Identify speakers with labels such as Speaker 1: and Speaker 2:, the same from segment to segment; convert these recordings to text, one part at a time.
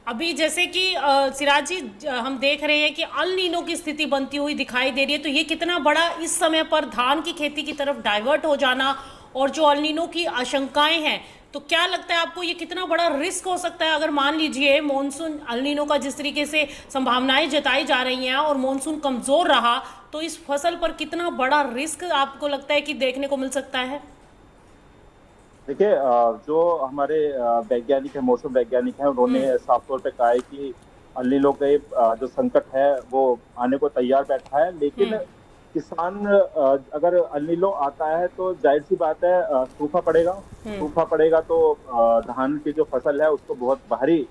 Speaker 1: अभी जैसे कि सिराज जी, हम देख रहे हैं कि अल नीनो की स्थिति बनती हुई दिखाई दे रही है, तो ये कितना बड़ा इस समय पर धान की खेती की तरफ डाइवर्ट हो जाना और जो अल नीनो की आशंकाएं हैं, तो क्या लगता है आपको ये कितना बड़ा रिस्क हो सकता है अगर मान लीजिए मॉनसून अल नीनो का जिस तरीके से संभावनाएं जताई जा रही हैं और मॉनसून कमजोर रहा, तो इस फसल पर कितना बड़ा रिस्क आपको लगता है कि देखने को मिल सकता है?
Speaker 2: देखिए, जो हमारे वैज्ञानिक है, मौसम वैज्ञानिक है,
Speaker 1: हम्म।
Speaker 2: उन्होंने साफ तौर पे कहा है कि अल नीनो के जो संकट है वो आने को तैयार बैठा है। लेकिन
Speaker 1: हम्म।
Speaker 2: किसान, अगर अल नीनो आता है तो जाहिर सी बात है, सूखा पड़ेगा।
Speaker 1: हम्म।
Speaker 2: सूखा पड़ेगा तो धान की जो फसल है उसको बहुत भारी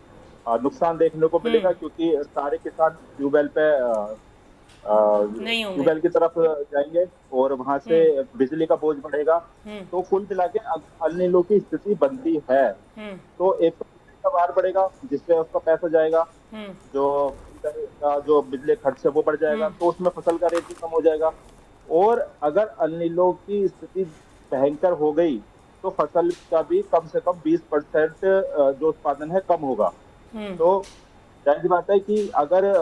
Speaker 2: नुकसान देखने को
Speaker 1: हम्म।
Speaker 2: मिलेगा, क्योंकि सारे किसान ट्यूबवेल पे
Speaker 1: नहीं होंगे।
Speaker 2: ट्यूबवेल की तरफ जाएंगे और वहां से
Speaker 1: हम्म।
Speaker 2: बिजली का बोझ बढ़ेगा।
Speaker 1: हम्म।
Speaker 2: तो कुल मिला के अगर अल नीनो की स्थिति बनती है
Speaker 1: हम्म।
Speaker 2: तो एक तो बिजली का भार बढ़ेगा, जिससे उसका पैसा जाएगा।
Speaker 1: हम्म।
Speaker 2: जो का जो बिजली खर्च है वो बढ़ जाएगा,
Speaker 1: हम्म।
Speaker 2: तो उसमें फसल का रेट भी कम हो जाएगा। और अगर अल नीनो की स्थिति भयंकर हो गई तो फसल का भी कम से कम 20% जो उत्पादन है कम होगा।
Speaker 1: हम्म।
Speaker 2: तो जाहिर सी बात है कि अगर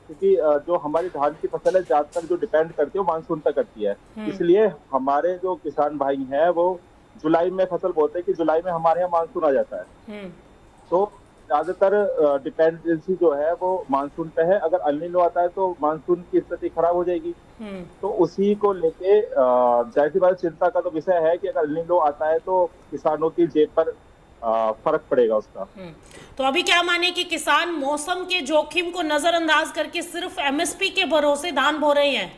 Speaker 2: क्योंकि जो हमारी धान की फसल है ज्यादातर जो डिपेंड करती है वो मानसून पे करती है।
Speaker 1: हम्म।
Speaker 2: इसलिए हमारे जो किसान भाई हैं वो जुलाई में फसल बोते हैं कि जुलाई में हमारे यहाँ मानसून आ जाता है।
Speaker 1: हम्म।
Speaker 2: तो ज्यादातर डिपेंडेंसी जो है वो मानसून पे है। अगर अल नीनो आता है तो मानसून की स्थिति खराब हो जाएगी।
Speaker 1: हम्म।
Speaker 2: तो उसी को लेके जाहिर सी बात, चिंता का तो विषय है कि अगर अल नीनो आता है तो किसानों की जेब पर फर्क पड़ेगा उसका।
Speaker 1: हम्म। तो अभी क्या माने कि किसान मौसम के जोखिम को नजरअंदाज करके सिर्फ एमएसपी के भरोसे धान बो रहे हैं?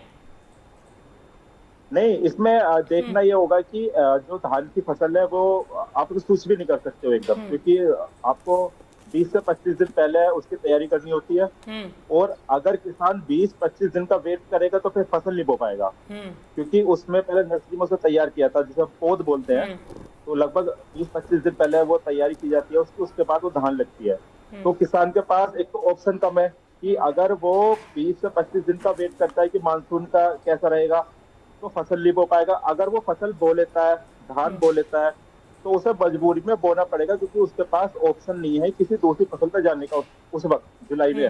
Speaker 2: नहीं, इसमें
Speaker 1: हम्म।
Speaker 2: देखना ये होगा कि जो धान की फसल है वो आप उसको कुछ भी नहीं कर सकते हो एकदम,
Speaker 1: हम्म।
Speaker 2: क्योंकि आपको 20 से 25 दिन पहले उसकी तैयारी करनी होती है।
Speaker 1: हम्म।
Speaker 2: और अगर किसान 20-25 दिन का वेट करेगा तो फिर फसल नहीं बो पाएगा,
Speaker 1: हम्म।
Speaker 2: क्योंकि उसमें पहले नर्सरी में उसे तैयार किया था, जिसे हम पौध बोलते हैं।
Speaker 1: हम्म।
Speaker 2: तो लगभग 20-25 दिन पहले वो तैयारी की जाती है उसकी, उसके बाद वो धान लगती है।
Speaker 1: हम्म।
Speaker 2: तो किसान के पास एक तो ऑप्शन कम है कि अगर वो 20 से 25 दिन का वेट करता है कि मानसून का कैसा रहेगा तो फसल नहीं बो पाएगा। अगर वो फसल बो लेता है, धान बो लेता है, तो उसे मजबूरी में बोना पड़ेगा, क्योंकि उसके पास ऑप्शन नहीं है किसी दूसरी फसल पर जाने का उस वक्त जुलाई में।